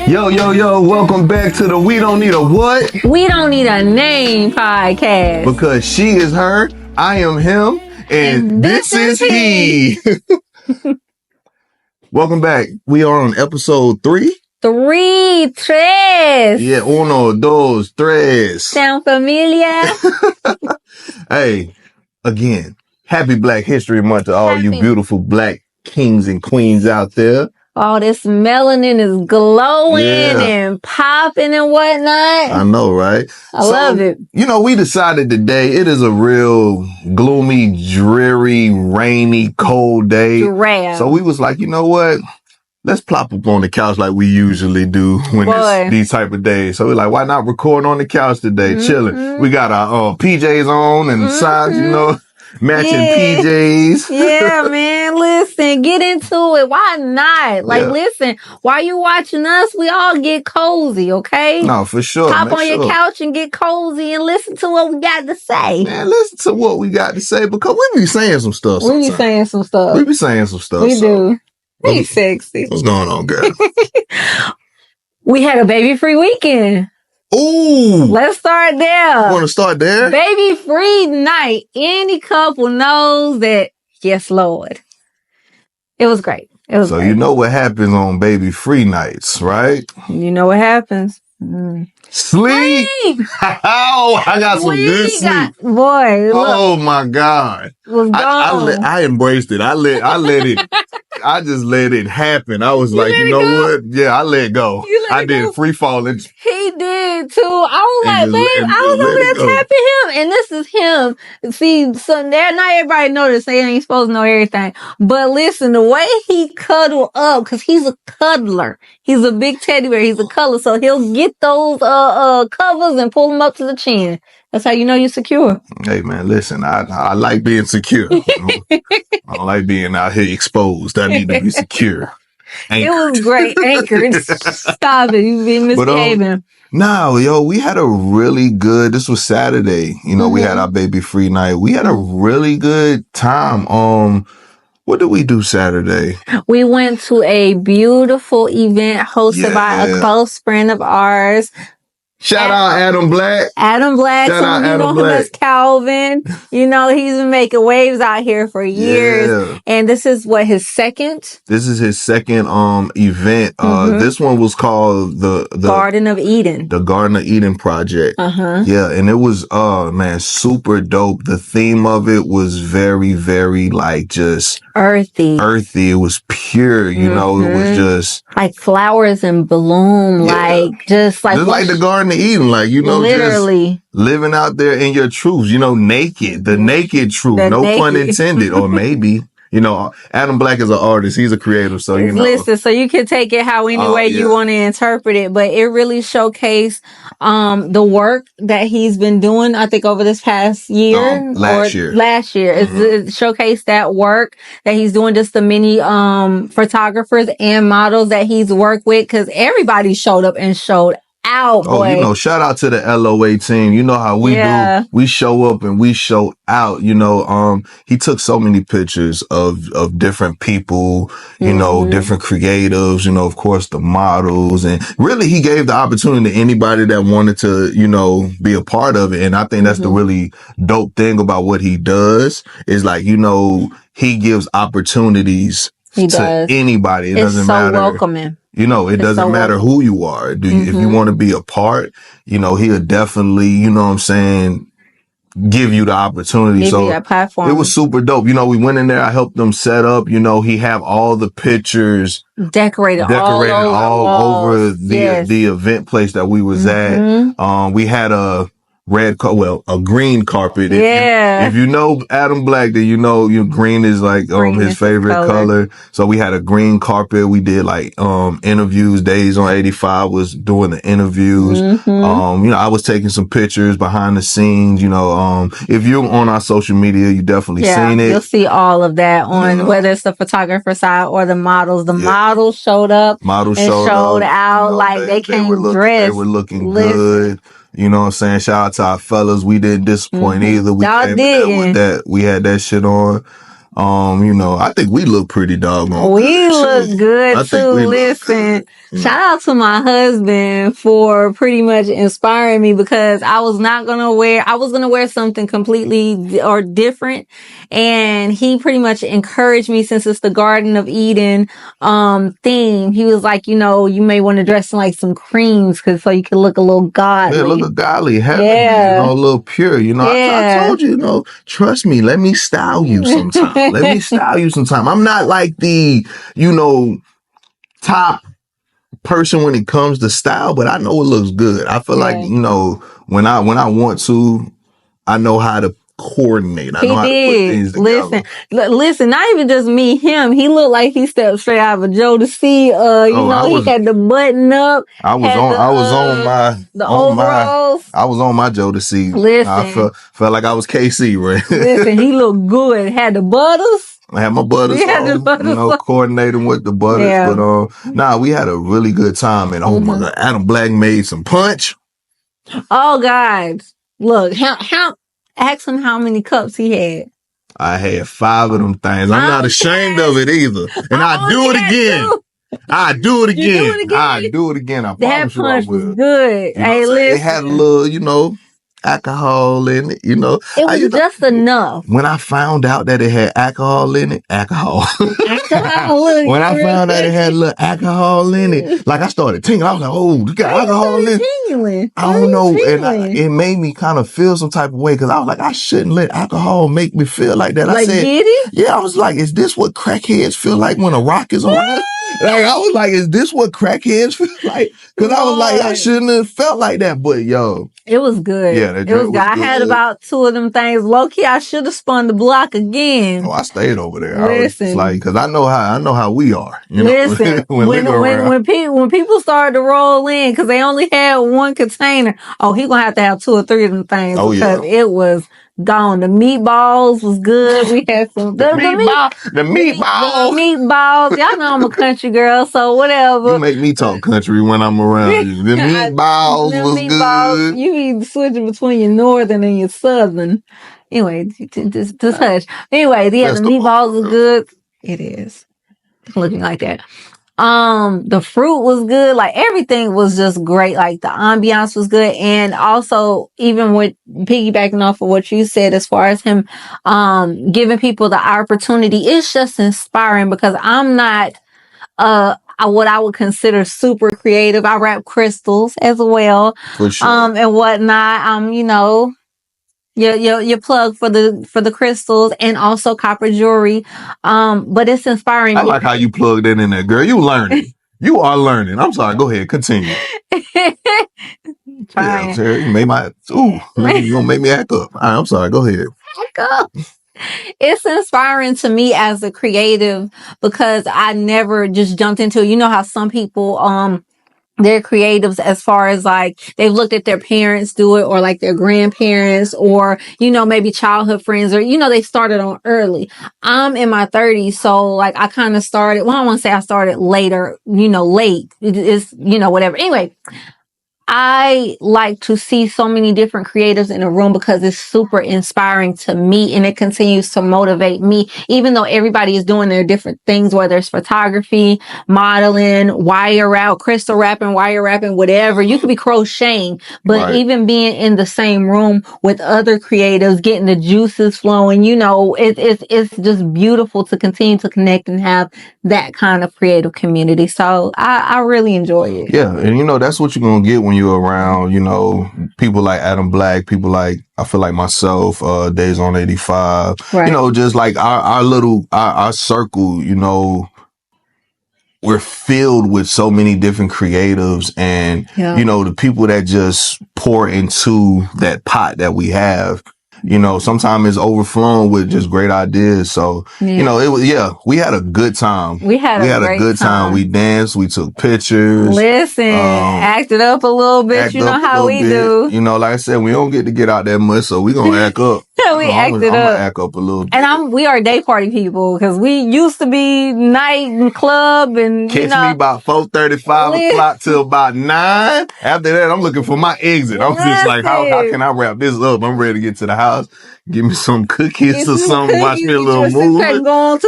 Yo, welcome back to the We Don't Need a What? We Don't Need a Name podcast. Because she is her, I am him, and this is he. Welcome back. We are on episode 3. 3, tres. Yeah, 1, 2, 3. Sound familiar? Hey, again, happy Black History Month to all you beautiful Black kings and queens out there. All this melanin is glowing and popping and whatnot. I know, right? I love it. You know, we decided today it is a real gloomy, dreary, rainy, cold day. So we was like, you know what? Let's plop up on the couch like we usually do when it's these type of days. So we're like, why not record on the couch today, chilling? We got our PJs on and the sides, you know, matching PJs. Yeah, man. Listen, get into it. Why not? Like, listen, while you watching us, we all get cozy, okay? No, for sure. Hop on your couch and get cozy and listen to what we got to say. Man, listen to what we got to say because we be saying some stuff sometimes. We be saying some stuff. We be saying some stuff. We do. Hey, sexy. What's going on, girl? We had a baby-free weekend. Ooh. Let's start there. Want to start there? Baby-free night. Any couple knows that, yes, Lord. It was great. It was great. You know what happens on baby-free nights, right? You know what happens. Sleep. Oh, I got some good sleep. Boy. Look, oh my God. I embraced it. I let it. I just let it happen. I was like, you know what? Yeah, I let go. I did free falling. He did too. I was like, babe, I was over there tapping him, and this is him. See, so there, not everybody noticed. They ain't supposed to know everything. But listen, the way he cuddled up, because he's a cuddler. He's a big teddy bear. He's a cuddler, so he'll get those covers and pull them up to the chin. That's how you know you're secure. Hey man, listen, I like being secure. I don't like being out here exposed. I need to be secure. Anchored. It was great. Anchored. Stop it. You've been misbehaving. We had a really good, this was Saturday. You know, we had our baby free night. We had a really good time. What did we do Saturday? We went to a beautiful event hosted by a close friend of ours. Shout out Adam Black. Adam Black. Shout out Adam Black. Him as Calvin. You know, he's been making waves out here for years. Yeah. And this is his second? This is his second event. This one was called the Garden of Eden. The Garden of Eden Project. Yeah, and it was super dope. The theme of it was very, very like just earthy. It was pure, you know, it was just like flowers in bloom, like just like the Garden of Eden, like, you know, literally just living out there in your truth, you know, naked, the naked truth, pun intended, or maybe. You know, Adam Black is an artist. He's a creator. So, you know. Listen, so you can take it how any way you want to interpret it. But it really showcased the work that he's been doing, I think, over this past year. Last year. It showcased that work that he's doing, just the many photographers and models that he's worked with. Because everybody showed up and showed out, boy. You know, shout out to the LOA team. You know how we do. We show up and we show out. You know, he took so many pictures of different people, you know, different creatives, you know, of course, the models. And really, he gave the opportunity to anybody that wanted to, you know, be a part of it. And I think that's the really dope thing about what he does is like, you know, he gives opportunities to anybody. It doesn't matter. It's so welcoming. You know, it doesn't matter who you are. If you want to be a part, you know, he'll definitely, you know what I'm saying, give you the opportunity. Give you that platform. It was super dope. You know, we went in there, I helped them set up, you know, he have all the pictures decorated all over the event place that we was at. We had a green carpet. If you know Adam Black, then you know green is like his favorite color. So we had a green carpet. We did like interviews. Days on 85 was doing the interviews. You know, I was taking some pictures behind the scenes. You know, if you're on our social media, you definitely seen it. You'll see all of that on whether it's the photographer side or the models. The models showed up. Models showed out. You know, like they came dressed. They were looking good. You know what I'm saying? Shout out to our fellas. We didn't disappoint either. We had that shit on. I think we look pretty doggone We good. look good too. Listen, shout out to my husband for pretty much inspiring me, because I was gonna wear something completely or different. And he pretty much encouraged me, since it's the Garden of Eden, theme. He was like, you may want to dress in like some creams, so you can look a little godly. Yeah, look a godly, heavenly, a little pure. I told you, trust me, let me style you sometime. Let me style you sometime. I'm not like the, top person when it comes to style, but I know it looks good. I feel like, when I want to, I know how to coordinate. I know how to put things together. Listen, not even just me, him. He looked like he stepped straight out of a Jodeci. He had the button up. I was on my Jodeci. Listen, I felt like I was KC, right? Listen, he looked good. Had the butters. I had my butters on, coordinating with the butters. Yeah. But we had a really good time. And oh my God, Adam Black made some punch. Oh God, look, ask him how many cups he had. I had 5 of them things. I'm not ashamed of it either. And I do it again. I do it again. I do it again. I promise you I will. That punch was good. Hey, listen. It had a little, alcohol in it, It was just enough. When I found out that it had alcohol in it, when I found out it had a little alcohol in it, like I started tingling. I was like, oh, you got alcohol in it? I don't know. And it made me kind of feel some type of way, because I was like, I shouldn't let alcohol make me feel like that. I said, yeah, I was like, is this what crackheads feel like when a rock is on it? Like, I was like, is this what crackheads feel like? Because I was like, I shouldn't have felt like that. But yo, it was good. Yeah, it was good. I had about 2 of them things. Low key, I should have spun the block again. Oh, I stayed over there. Listen, because I know how we are. Listen, when people started to roll in, because they only had 1 container. Oh, he gonna have to have 2 or 3 of them things, because it was gone. The meatballs was good. We had some the meatballs. Y'all know I'm a country girl, so whatever. You make me talk country when I'm around you. The meatballs was good. You be switching between your northern and your southern. Anyway, just hush. Anyway, the meatballs was good. It is looking like that. The fruit was good. Like, everything was just great. Like, the ambiance was good. And also, even with piggybacking off of what you said, as far as him, giving people the opportunity, it's just inspiring, because I'm not, what I would consider super creative. I wrap crystals as well. For sure. And whatnot. Your plug for the crystals, and also copper jewelry. But it's inspiring. I like how you plugged that in there, girl. You learning. You are learning. I'm sorry. Go ahead. Continue. Yeah, Terry, you gonna make me act up. All right, I'm sorry. Go ahead. Act up. It's inspiring to me as a creative, because I never just jumped into it. You know how some people, they're creatives as far as like they've looked at their parents do it, or like their grandparents, or maybe childhood friends, or they started on early. I'm in my 30s, so like I kind of started, well, I want to say I started later, late. It's whatever. Anyway, I like to see so many different creatives in a room, because it's super inspiring to me, and it continues to motivate me, even though everybody is doing their different things, whether it's photography, modeling, wire wrap, crystal wrapping, wire wrapping, whatever. You could be crocheting, but even being in the same room with other creatives, getting the juices flowing, it's just beautiful to continue to connect and have that kind of creative community. So I really enjoy it. Yeah. And that's what you're going to get when you're around, people like Adam Black, people like, I feel like myself, Days on 85, just like our circle, we're filled with so many different creatives, and, the people that just pour into that pot that we have. Sometimes it's overflowing with just great ideas. So, we had a good time. We had a good time. We danced, we took pictures. Listen, acted up a little bit. You know how we do. Like I said, we don't get out that much, so we gonna act up. We acted up. I'm gonna act up a little bit. And we are day party people, because we used to be night and club, and catch me about 4:30, 5 o'clock till about 9. After that, I'm looking for my exit. I'm just like, how can I wrap this up? I'm ready to get to the house. house, give me some cookies or something, watch me a little movie.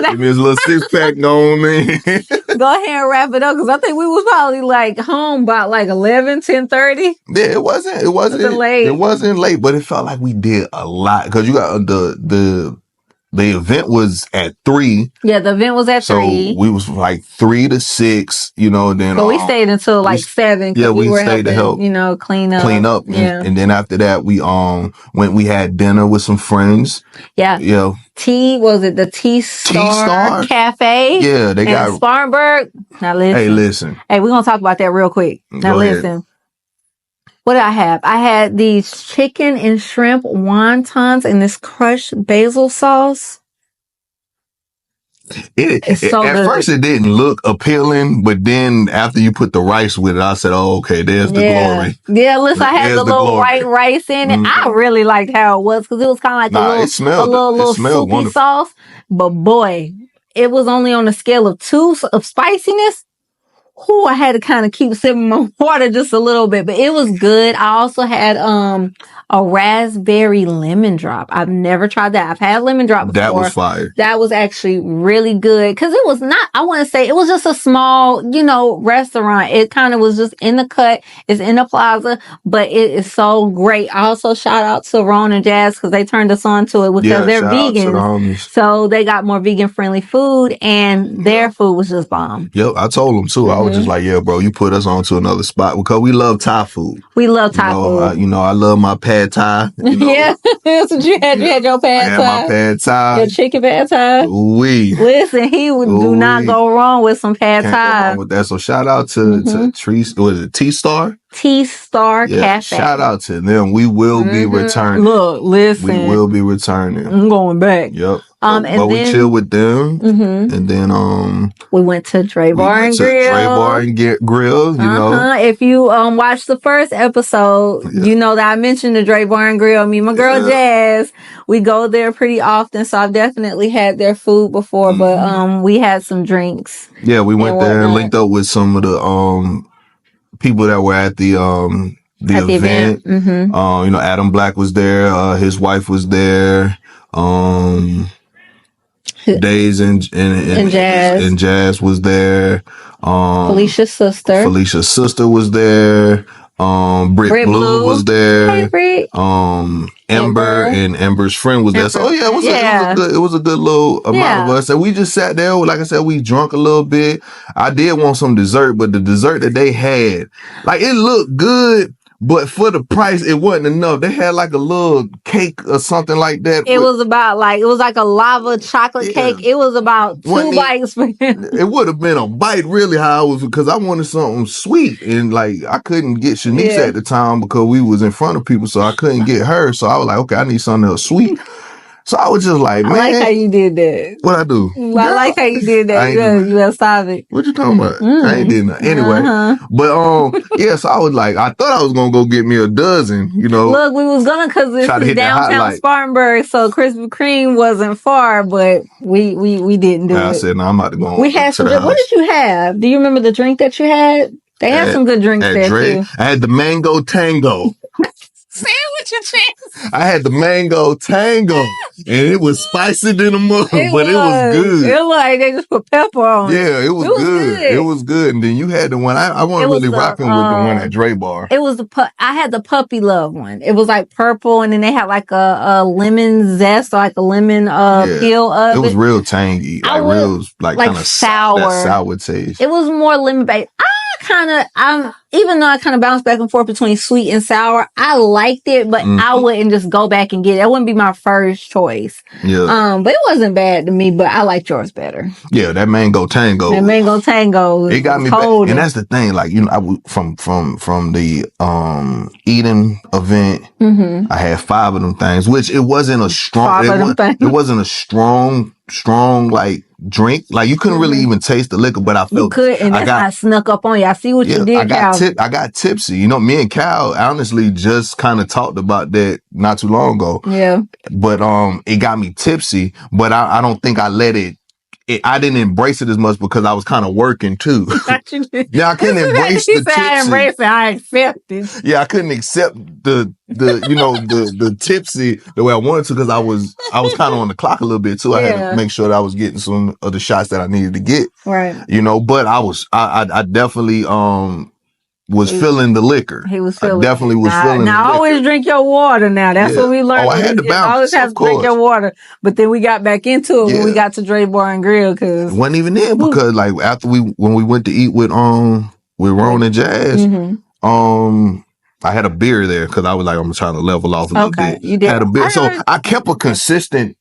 Give me a little 6-pack going, man. Go ahead and wrap it up, because I think we was probably like home by like 10:30. Yeah, it wasn't late, but it felt like we did a lot, because you got the event was at 3. Yeah, the event was at 3. So we was like 3 to 6, then. But we stayed until like 7. Yeah, we were stayed helping, to help, clean up. And then after that, we we had dinner with some friends. Yeah. Yeah. The T-Star Cafe? Yeah, they got Spartanburg. Now listen. Hey, we're gonna talk about that real quick. Now listen. What did I have? I had these chicken and shrimp wontons and this crushed basil sauce. It's so good. At first it didn't look appealing, but then after you put the rice with it, I said, "Oh, okay, there's the glory." Yeah, listen, I had the little white rice in it. I really liked how it was, because it was kind of like a little soupy sauce. But boy, it was only on a scale of 2 of spiciness. I had to kind of keep sipping my water just a little bit, but it was good. I also had a raspberry lemon drop. I've never tried that. I've had lemon drop before. That was fire. That was actually really good, because it was not, I want to say, it was just a small, restaurant. It kind of was just in the cut. It's in the plaza, but it is so great. I also shout out to Ron and Jazz, because they turned us on to it, because they're vegan. So they got more vegan friendly food, and their food was just bomb. Yep, I told them too. I was just like, yeah, bro, you put us on to another spot, because we love Thai food. We love Thai food. I love my pad Thai. Yeah, that's what you had. You had your pad Thai. I had my pad Thai. Your chicken pad Thai. Listen, he would do not go wrong with some pad Thai. Go wrong with that. So shout out to T-Star? T-Star Cafe. Shout out to them. We will be returning. Look, listen. We will be returning. I'm going back. Yep. But we chill with them, and then we went to Dre Bar and Grill. If you watched the first episode, you know that I mentioned the Dre Bar and Grill. Me and my girl Jazz, we go there pretty often, so I've definitely had their food before. But we had some drinks. Yeah, we went there and linked up with some of the people that were at the event. Adam Black was there. His wife was there. Days and Jazz was there. Felicia's sister was there. Brick Blue was there. Hey, Brick. Ember and Ember's friend was there. So it was a good little amount of us. And we just sat there. Like I said, we drunk a little bit. I did want some dessert, but the dessert that they had, like, it looked good, but for the price, it wasn't enough. They had like a little cake or something like that. It was like a lava chocolate cake. It was about 2 bites. It would have been a bite, really, how I was, because I wanted something sweet. And like, I couldn't get Shanice at the time because we was in front of people, so I couldn't get her. So I was like, okay, I need something else sweet. So I was just like, man. I like how you did that. What I do? I like how you did that. You are savage. What you talking about? I ain't did nothing. Anyway. But, so I was like, I thought I was going to go get me a dozen, Look, we was going to, because this is downtown Spartanburg, so Krispy Kreme wasn't far, but we didn't do it. I said, no, I'm about to go. We had some drink. What did you have? Do you remember the drink that you had? They had some good drinks there, too. I had the Mango Tango. Say it with your chest. I had the Mango Tango, and it was spicy than a mug, but it was good. It was like they just put pepper on it. Yeah, it was good. It was good. And then you had the one, I wasn't really rocking with the one at Dre Bar. It was I had the Puppy Love one. It was like purple, and then they had like a lemon zest, or like a lemon peel of it. It was real tangy. Real kind of sour. That sour taste. It was more lemon based. Even though I kind of bounced back and forth between sweet and sour, I liked it, but I wouldn't just go back and get it. That wouldn't be my first choice. Yeah. But it wasn't bad to me, but I liked yours better. Yeah, that Mango Tango. It got me back. And that's the thing, like, from the eating event, I had 5 of them things, which it wasn't a strong, it wasn't a strong like drink. Like, you couldn't really even taste the liquor, but I felt you could, and that's I snuck up on you. I see what you did, Cal. I got tipsy. Me and Cal honestly just kind of talked about that not too long ago. Yeah. But it got me tipsy, but I don't think I let it I didn't embrace it as much because I was kind of working too. Yeah, I couldn't embrace the tipsy. I embrace it, I accept it. Yeah, I couldn't accept the the tipsy the way I wanted to because I was kind of on the clock a little bit too. I had to make sure that I was getting some of the shots that I needed to get. Right. But I definitely was feeling the liquor. He was feeling. I definitely was feeling. Now always drink your water. Now that's what we learned. Oh, I had to balance. Always have to drink your water. But then we got back into it when we got to Dre Bar and Grill because it wasn't even there because like after when we went to eat with Ron and Jazz, I had a beer there because I was like I'm trying to level off a little bit. You did. Had a beer, so I kept a consistent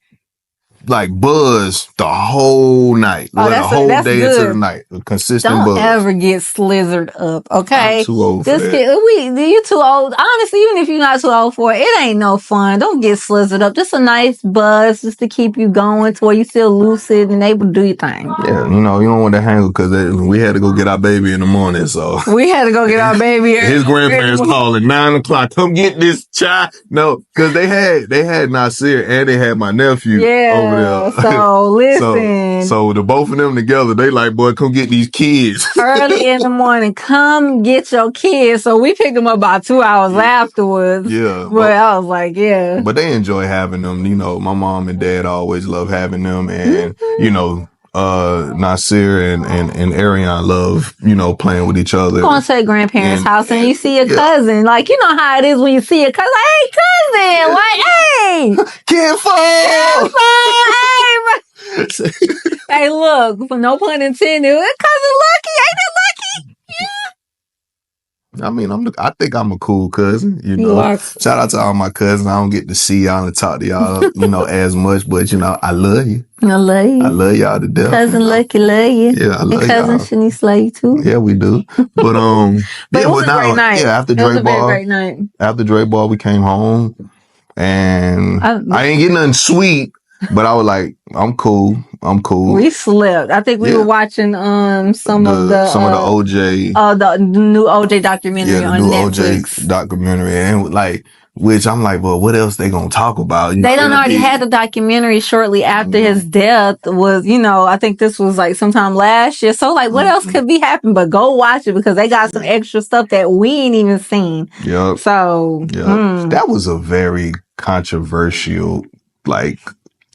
like buzz the whole night, the whole day into the night. A consistent buzz. Don't ever get slizzard up, okay? I'm too old for that. You too old. Honestly, even if you're not too old for it, it ain't no fun. Don't get slizzard up. Just a nice buzz, just to keep you going to where you feel lucid and able to do your thing. Yeah, you don't want to hang because we had to go get our baby in the morning, so we had to go get our baby. His grandparents called at 9:00. Come get this child. No, because they had Nasir and they had my nephew over there. So listen. So the both of them together, they like, boy, come get these kids. Early in the morning, come get your kids. So we picked them up about 2 hours afterwards. Yeah. But I was like, yeah. But they enjoy having them. My mom and dad always love having them. And, Nasir and Ariane love, playing with each other. You going to a grandparents' house and you see a cousin. Like, you know how it is when you see a cousin. Hey, cousin. Like, hey. Kid fun. Hey, look, for no pun intended, cousin Lucky. Ain't it Lucky? I mean, I think I'm a cool cousin, Shout out to all my cousins. I don't get to see y'all and talk to y'all, as much, but I love you. I love you. I love y'all to death. Cousin Lucky love you. Yeah, I love and cousin Shanice love you too. Yeah, we do. But it was a great night. Yeah, after Dre Ball, we came home and I ain't getting nothing sweet, but I was like, I'm cool. We slept. I think we were watching some of the OJ. The new OJ documentary on Netflix. OJ documentary, and which I'm like, well, what else they gonna talk about? They done already had the documentary shortly after his death. Was I think this was like sometime last year. So what else could be happening? But go watch it because they got some extra stuff that we ain't even seen. Yep. So that was a very controversial time.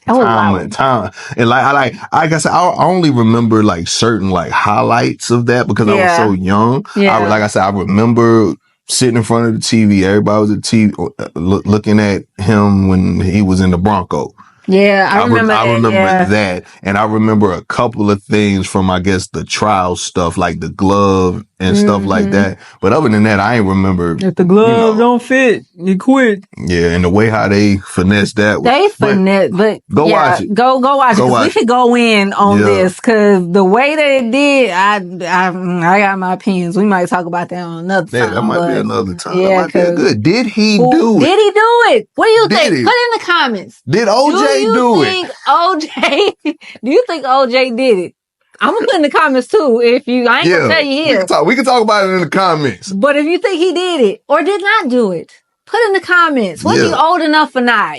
And like I said, I only remember certain highlights of that because I was so young. Yeah. I remember sitting in front of the TV. Everybody was at TV looking at him when he was in the Bronco. Yeah, I remember that. And I remember a couple of things from, I guess, the trial stuff, like the glove and stuff like that. But other than that, I ain't remember. If the glove don't fit, you quit. Yeah, and the way how they finessed that. But go watch it. Go watch it. We could go in on this because the way that it did, I got my opinions. We might talk about that on another time. Yeah, that might be another time. Yeah, that might be good. Did he do it? Did he do it? What do you think? Put it in the comments. Did OJ do it? Do you think OJ did it? I'm gonna put in the comments too. I ain't gonna tell you here. We can talk about it in the comments. But if you think he did it or did not do it, put in the comments. Was he old enough or not?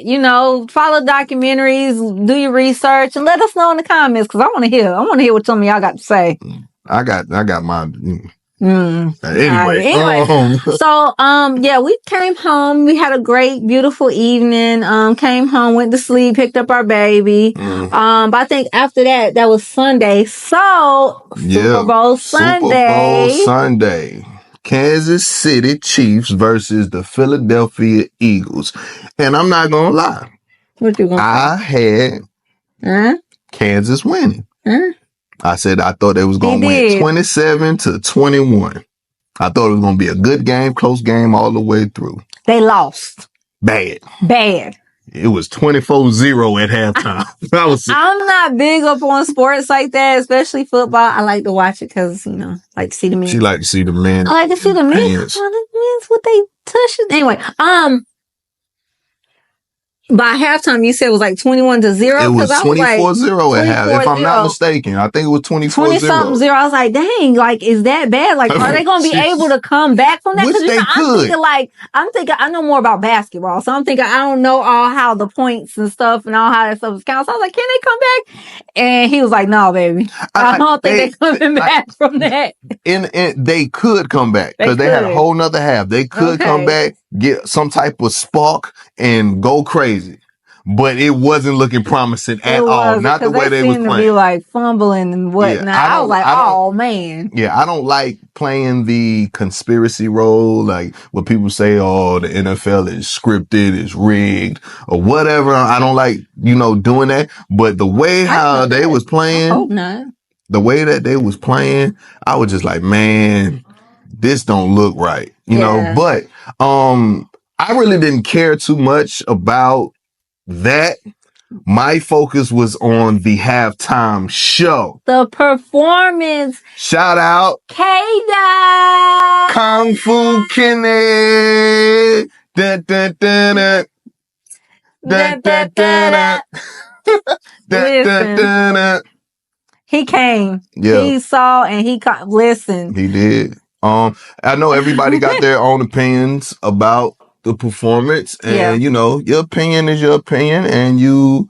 Follow documentaries, do your research, and let us know in the comments because I want to hear. I want to hear what some of y'all got to say. I got my. Anyway. So, we came home. We had a great, beautiful evening. Came home, went to sleep, picked up our baby. But I think after that was Sunday. So, Super Bowl Sunday. Kansas City Chiefs versus the Philadelphia Eagles. And I'm not going to lie. What you going to say? I had Kansas winning. I said I thought they was going to win 27-21. I thought it was going to be a good game, close game all the way through. They lost. Bad. It was 24-0 at halftime. I'm not big up on sports like that, especially football. I like to watch it because, like to see the men. She like to see the men. I like to see the men. The men's what they touch. Anyway, By halftime, you said it was like 21-0? It was 24-0 at half. If I'm not mistaken, I think it was 24-0. 20-something-0. I was like, dang, like, is that bad? Like, are they going to be able to come back from that? Which they could. I'm thinking, I know more about basketball. So I'm thinking, I don't know all how the points and stuff and all how that stuff is counted. So I was like, can they come back? And he was like, no, baby. I don't think they're coming back from that. And they could come back because they had a whole nother half. They could come back, get some type of spark and go crazy. But it wasn't looking promising at all. Not the way they was playing. To be like fumbling and whatnot. I was like, oh man. Yeah, I don't like playing the conspiracy role, like when people say, oh, the NFL is scripted, it's rigged, or whatever. I don't like, doing that. But the way how they was playing, I hope not. The way that they was playing, I was just like, man, this don't look right. You know, but I really didn't care too much about that. My focus was on the halftime show. The performance. Shout out. K-Dot. Kung Fu Kenny. Da, da, da, da. Da, da, da, da. Listen, he came. Yeah. He saw and he listened. He did. I know everybody got their own opinions about the performance, and your opinion is your opinion, and you're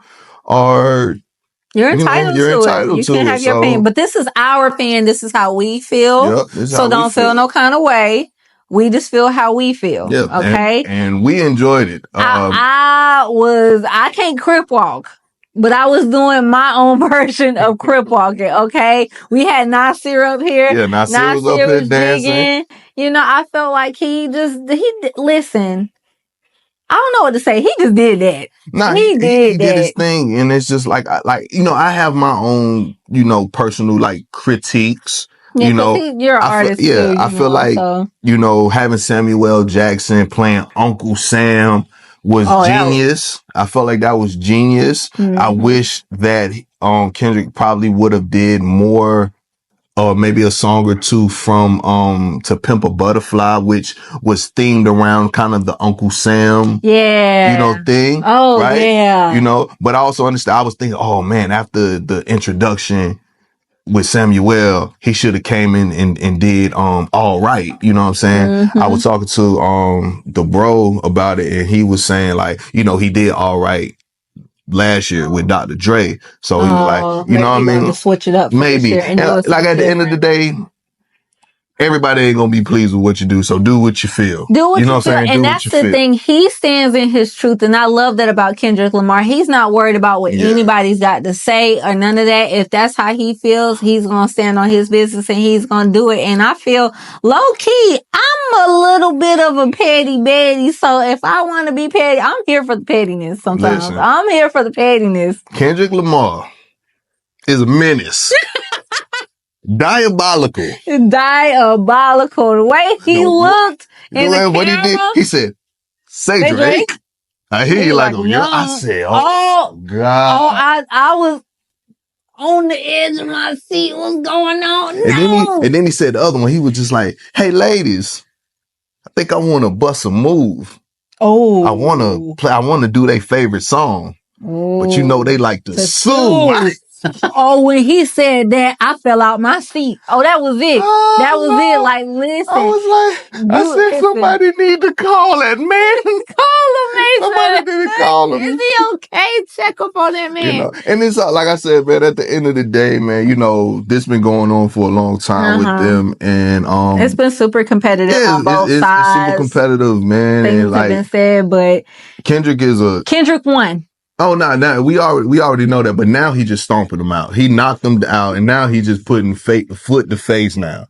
entitled to it. You can have your opinion, but this is our opinion. This is how we feel. Yep, so don't feel no kind of way. We just feel how we feel. Yep, okay, and we enjoyed it. I can't crip walk, but I was doing my own version of crip walking. Okay, we had Nasir up here. Yeah, Nasir was up here dancing. I felt like he listen. I don't know what to say. He just did that. He did his thing, and it's just like I have my own personal critiques. Yeah, you're an artist. I feel like having Samuel L. Jackson playing Uncle Sam was genius. I felt like that was genius. Mm-hmm. I wish that Kendrick probably would have did more. Or maybe a song or two from To Pimp a Butterfly, which was themed around kind of the Uncle Sam thing. Oh, right? Yeah. But I also understand, I was thinking, oh man, after the introduction with Samuel, he should have came in and did All Right. You know what I'm saying? Mm-hmm. I was talking to the bro about it, and he was saying he did All Right last year with Dr. Dre. So he was like, you know what I mean? To switch it up. Maybe. And like at the end of the day, everybody ain't gonna be pleased with what you do. So do what you feel. Do what you know what I'm saying? And that's the thing. He stands in his truth. And I love that about Kendrick Lamar. He's not worried about what anybody's got to say or none of that. If that's how he feels, he's gonna stand on his business and he's gonna do it. And I feel low key, I'm a little bit of a petty Betty. So if I want to be petty, I'm here for the pettiness sometimes. Listen, I'm here for the pettiness. Kendrick Lamar is a menace. Diabolical. The way he looked in the what camera. He did, he said, say Drake. I hear you like a young. I said, oh God. I was on the edge of my seat. What's going on? And then he said the other one. He was just like, hey ladies, I think I want to bust a move. Oh. I want to do their favorite song. Oh. But they like to sue. Oh, when he said that, I fell out my seat. Oh, that was it. That was it. Like, listen. I was like, somebody need to call that man. Call him, man. Somebody need to call him. Is he okay? Check up on that man. And it's like I said, man, at the end of the day, man, this been going on for a long time with them. And it's been super competitive on both sides. It's super competitive, man. Things have been said, but Kendrick won. Oh no! We already know that, but now he just stomping them out. He knocked them out, and now he's just putting foot to face now.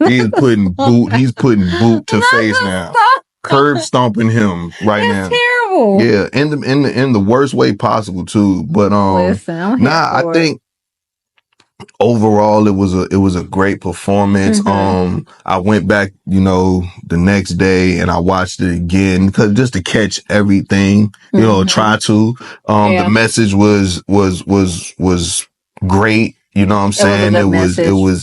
He's putting boot to face now. Curb stomping him now. Terrible. Yeah, in the worst way possible too. But listen, I think overall it was a great performance. Mm-hmm. I went back, the next day and I watched it again just to catch everything, try to. The message was great. You know what I'm saying? It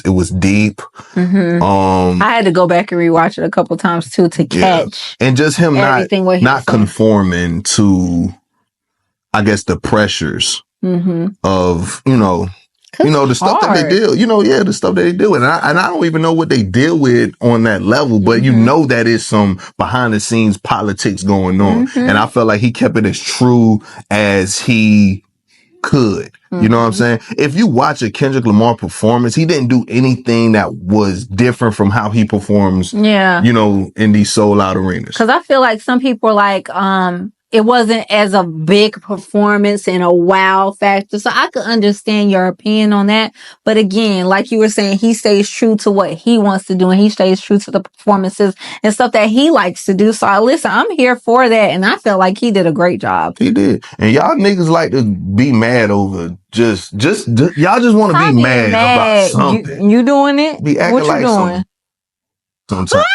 was deep. Mm-hmm. I had to go back and rewatch it a couple times too to catch. And just him not conforming to I guess the pressures of, the stuff that they deal, the stuff that they do. And I don't even know what they deal with on that level, but that is some behind the scenes politics going on. And I felt like he kept it as true as he could. You know what I'm saying? If you watch a Kendrick Lamar performance, he didn't do anything that was different from how he performs, in these sold out arenas. Cause I feel like some people are like, it wasn't as a big performance and a wow factor. So I could understand your opinion on that. But again, like you were saying, he stays true to what he wants to do and he stays true to the performances and stuff that he likes to do. So I'm here for that. And I felt like he did a great job. He did. And y'all niggas like to be mad over just y'all just want to be mad about something. You doing it? Be acting what you like doing? Sometimes.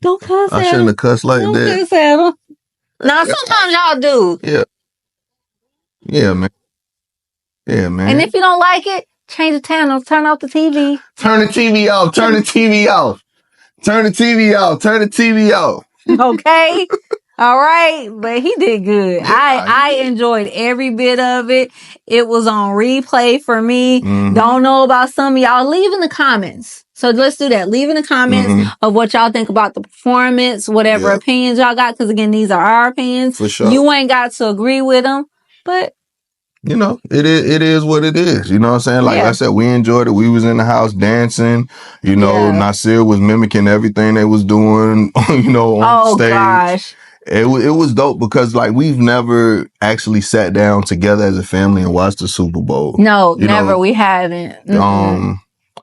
Don't cuss at him. I shouldn't have cussed like Don't that. Cuss at him. Now, sometimes y'all do. Yeah. Yeah, man. Yeah, man. And if you don't like it, change the channel. Turn off the TV. Turn the TV off. Turn the TV off. Turn the TV off. Turn the TV off. Okay. All right. But he did good. Yeah, I enjoyed every bit of it. It was on replay for me. Don't know about some of y'all. Leave in the comments. So let's do that. Leave in the comments of what y'all think about the performance, whatever opinions y'all got. Because again, these are our opinions. For sure. You ain't got to agree with them, but it is what it is. You know what I'm saying? Like I said, we enjoyed it. We was in the house dancing. Nasir was mimicking everything they was doing, on stage. Gosh. It was dope because like we've never actually sat down together as a family and watched the Super Bowl. No, never. We haven't.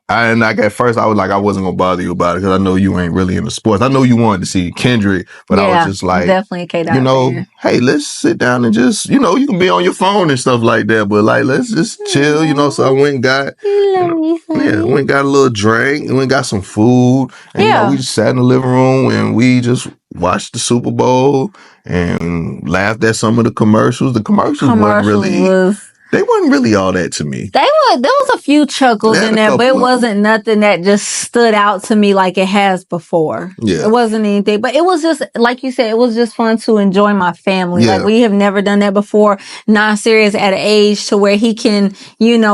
And like at first I was like, I wasn't gonna bother you about it because I know you ain't really into sports. I know you wanted to see Kendrick, but I was just like, definitely a K-Dot hey, let's sit down and just, you can be on your phone and stuff like that, but like, let's just chill, so I went and got, went and got a little drink, and went and got some food, and we just sat in the living room and we just watched the Super Bowl and laughed at some of the commercials. The commercials weren't really... They wasn't really all that to me. There was a few chuckles in there, but it wasn't nothing that just stood out to me like it has before. Yeah. It wasn't anything, but it was just, like you said, it was just fun to enjoy my family. Yeah. Like we have never done that before. Nasir is at an age to where he can,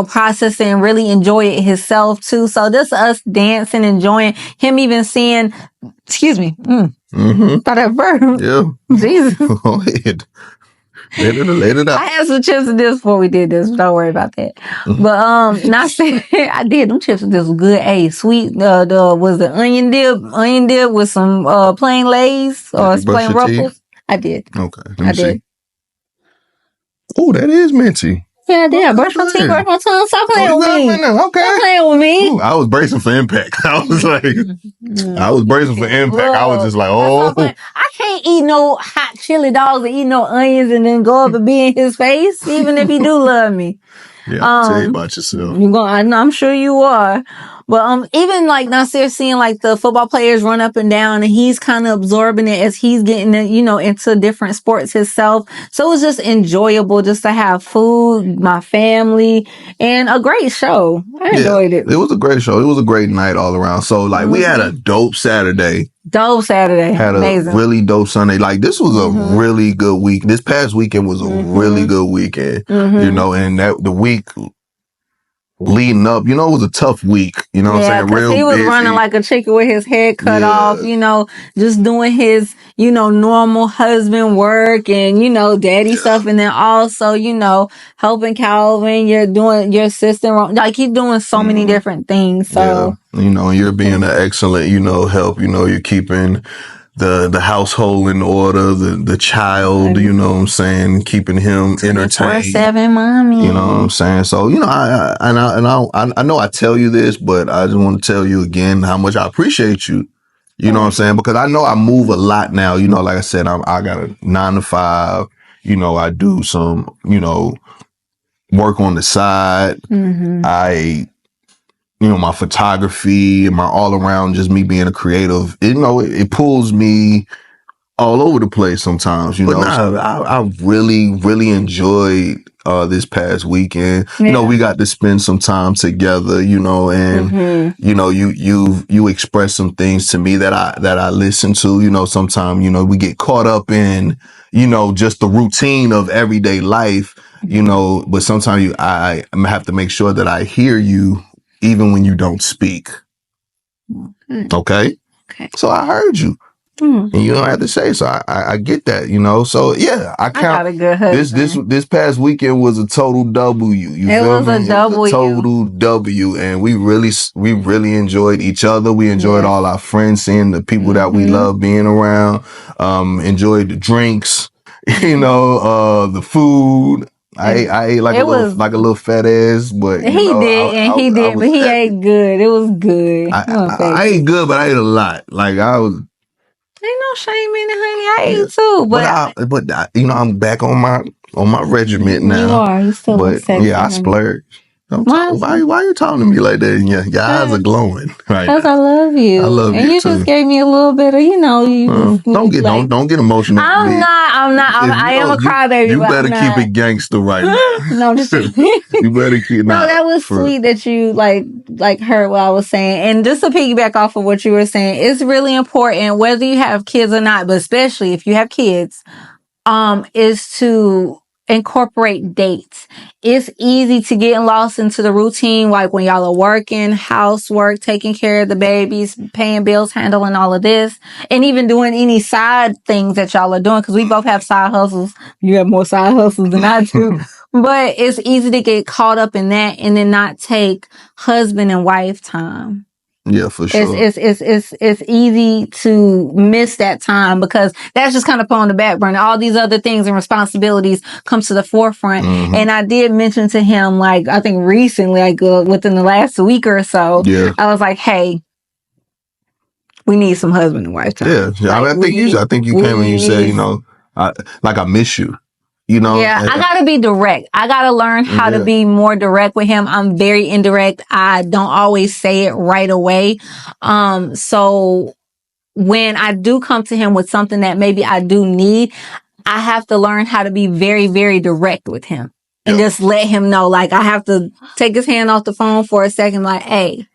process it and really enjoy it himself too. So this us dancing, enjoying him, even seeing, excuse me. Thought that verb. Yeah. Jesus. Go ahead. Let it out. I had some chips and dips before we did this. Don't worry about that. But Nasir, I did them chips and dips was good. Sweet. Was the onion dip with some plain Lays or plain Ruffles. I did. Okay, let me see. Oh, that is minty. Yeah, I did. Brush my teeth, brush my tongue. Stop playing with me. Okay. Stop playing with me. Ooh, I was bracing for impact. I was like, I was bracing for impact. I was just like, oh. I can't eat no hot chili dogs and eat no onions and then go up and be in his face, even if he do love me. Yeah, I'll tell you about yourself. I'm sure you are. But even like Nasir seeing like the football players run up and down and he's kind of absorbing it as he's getting into different sports himself. So it was just enjoyable just to have food, my family, and a great show. I enjoyed it. It was a great show. It was a great night all around. So like we had a dope Saturday. Had amazing. A really dope Sunday. Like this was a really good week. This past weekend was a really good weekend. And that the week leading up, it was a tough week. You know what I'm saying? Real he was busy. running like a chicken with his head cut off, just doing his, normal husband work and, daddy stuff. And then also, helping Calvin, you're doing your assistant, like he's doing so many different things. So, and you're being an excellent, help, you're keeping the household in order, the child, you know what I'm saying, keeping him entertained. 24/7 mommy. You know what I'm saying? So, I know I tell you this, but I just want to tell you again how much I appreciate you. You know what I'm saying? Because I know I move a lot now. Like I said, I got a 9 to 5. I do some, work on the side. I my photography and my all around, just me being a creative, it pulls me all over the place sometimes, you know. Nah, I really, really enjoyed this past weekend. Yeah. You know, we got to spend some time together, you know, and you know, you express some things to me that I listen to. You know, sometimes, you know, we get caught up in, you know, just the routine of everyday life, you know, but sometimes I have to make sure that I hear you even when you don't speak. Okay. So I heard you. And you don't have to say, so I get that, you know. So yeah, I got a good husband. This past weekend was a total W. You feel me? It was a total W, and we really enjoyed each other. We enjoyed all our friends, seeing the people that we love being around. Enjoyed the drinks, you know, the food. I ate like a little fat ass, but he ate good. It was good. I ate good, but I ate a lot. Like I was. Ain't no shame in it, honey. I ate too, but you know, I'm back on my regiment now. You are. You still look sexy. Yeah, I splurge. Why are you talking to me like that? Your eyes are glowing. Right? Because I love you. I love you and you too. Just gave me a little bit of, you know, don't get emotional. I'm not. I am a crybaby. You better keep it gangster right now. No, just you better keep. No, that was sweet that you like heard what I was saying. And just to piggyback off of what you were saying, it's really important whether you have kids or not, but especially if you have kids, is to incorporate dates. It's easy to get lost into the routine, like when y'all are working, housework, taking care of the babies, paying bills, handling all of this, and even doing any side things that y'all are doing, because we both have side hustles. You have more side hustles than I do. But it's easy to get caught up in that and then not take husband and wife time. Yeah, for sure. It's easy to miss that time because that's just kind of put on the back burner. All these other things and responsibilities come to the forefront. And I did mention to him, like, I think recently, like within the last week or so, I was like, hey, we need some husband and wife time. Yeah. Like, I think you came and you said, you know, I miss you. You know, I gotta be direct. I gotta learn how to be more direct with him. I'm very indirect. I don't always say it right away. So when I do come to him with something that maybe I do need, I have to learn how to be very, very direct with him and just let him know. Like, I have to take his hand off the phone for a second. Like, hey,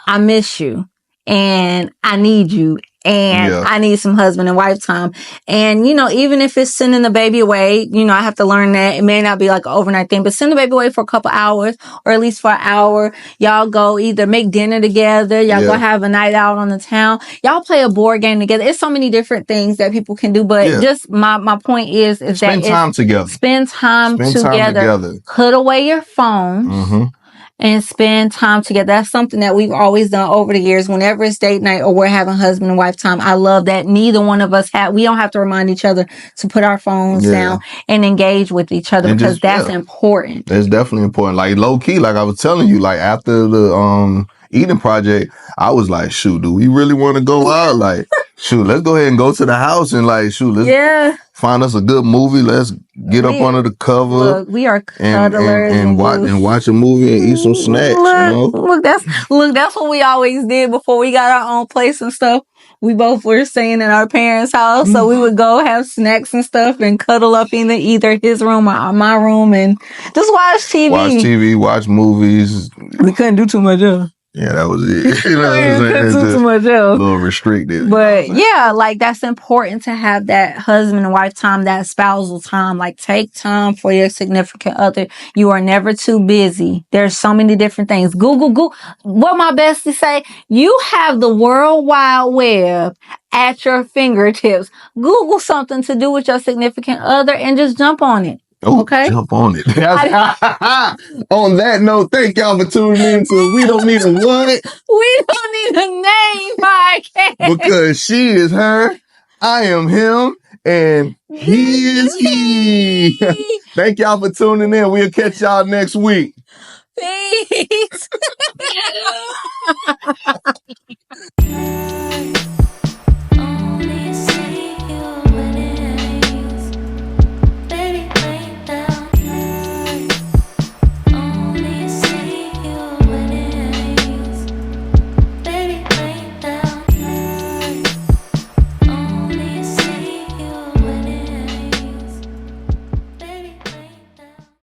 I miss you and I need you. And I need some husband and wife time. And, you know, even if it's sending the baby away, you know, I have to learn that it may not be like an overnight thing, but send the baby away for a couple hours or at least for an hour. Y'all go either make dinner together. Y'all go have a night out on the town. Y'all play a board game together. It's so many different things that people can do. But just my point is spend time together. Spend time together. Put away your phones. And spend time together. That's something that we've always done over the years. Whenever it's date night or we're having husband and wife time, I love that neither one of us we don't have to remind each other to put our phones down and engage with each other, because that's important. It's definitely important. Like low key, like I was telling you, like after the eating project, I was like, shoot, do we really want to go out? Like, shoot, let's go ahead and go to the house and like, shoot, let's find us a good movie. Let's get up under the cover. Look, we are cuddlers and watch a movie and eat some snacks. Look, that's what we always did before we got our own place and stuff. We both were staying in our parents' house, so we would go have snacks and stuff and cuddle up in either his room or my room and just watch TV. Watch movies. We couldn't do too much else. Yeah, that was it. You know what I'm saying? Too much else. A little restricted. But yeah, like that's important to have that husband and wife time, that spousal time. Like take time for your significant other. You are never too busy. There's so many different things. Google. What my bestie say? You have the World Wide Web at your fingertips. Google something to do with your significant other and just jump on it. Oh, okay. Jump on it. On that note, thank y'all for tuning in to We Don't Need a What? We Don't Need a Name podcast. Because she is her, I am him, and he is he. Thank y'all for tuning in. We'll catch y'all next week. Peace.